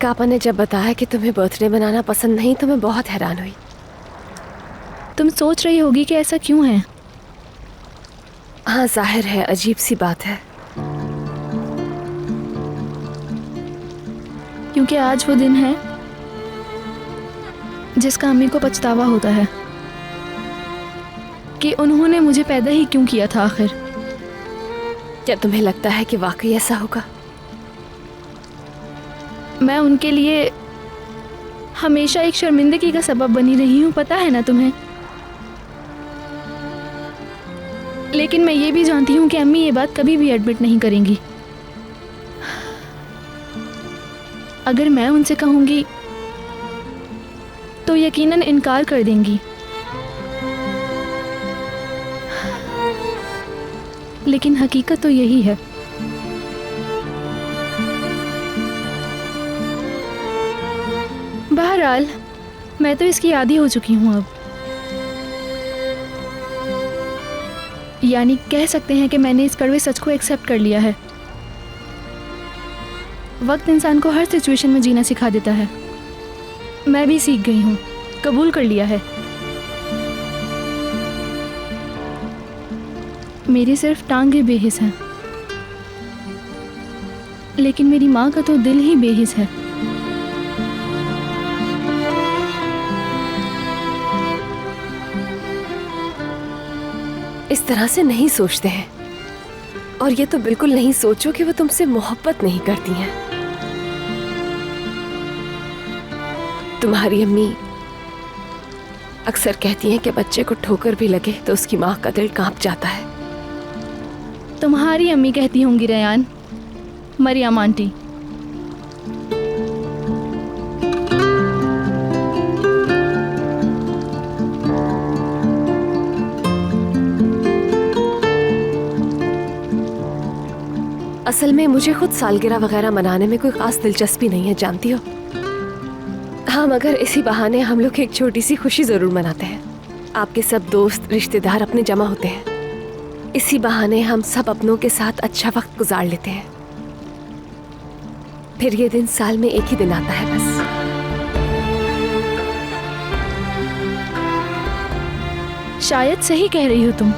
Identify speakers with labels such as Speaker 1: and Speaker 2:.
Speaker 1: पापा ने जब बताया कि तुम्हें बर्थडे मनाना पसंद नहीं तो मैं बहुत हैरान हुई।
Speaker 2: तुम सोच रही होगी कि ऐसा क्यों है।
Speaker 1: हाँ, जाहिर है, अजीब सी बात है।
Speaker 2: क्योंकि आज वो दिन है जिसका अम्मी को पछतावा होता है कि उन्होंने मुझे पैदा ही क्यों किया था आखिर।
Speaker 1: क्या तुम्हें लगता है कि वाकई ऐसा होगा?
Speaker 2: मैं उनके लिए हमेशा एक शर्मिंदगी का सबब बनी रही हूँ, पता है ना तुम्हें। लेकिन मैं ये भी जानती हूँ कि अम्मी ये बात कभी भी एडमिट नहीं करेंगी। अगर मैं उनसे कहूँगी तो यकीनन इनकार कर देंगी। लेकिन हकीकत तो यही है। बहरहाल मैं तो इसकी आदी हो चुकी हूँ अब। यानी कह सकते हैं कि मैंने इस कड़वे सच को एक्सेप्ट कर लिया है। वक्त इंसान को हर सिचुएशन में जीना सिखा देता है। मैं भी सीख गई हूँ, कबूल कर लिया है। मेरी सिर्फ टांगे बेहिस हैं, लेकिन मेरी माँ का तो दिल ही बेहिस है।
Speaker 1: इस तरह से नहीं सोचते हैं। और ये तो बिल्कुल नहीं सोचो कि वो तुमसे मोहब्बत नहीं करती हैं। तुम्हारी अम्मी अक्सर कहती हैं कि बच्चे को ठोकर भी लगे तो उसकी माँ का दिल कांप जाता है।
Speaker 2: तुम्हारी अम्मी कहती होंगी रयान, मरियम आंटी।
Speaker 1: असल में मुझे खुद सालगिरह वगैरह मनाने में कोई खास दिलचस्पी नहीं है, जानती हो। हाँ, मगर इसी बहाने हम लोग एक छोटी सी खुशी जरूर मनाते हैं। आपके सब दोस्त रिश्तेदार अपने जमा होते हैं। इसी बहाने हम सब अपनों के साथ अच्छा वक्त गुजार लेते हैं। फिर ये दिन साल में एक ही दिन आता है बस।
Speaker 2: शायद सही कह रही हो तुम।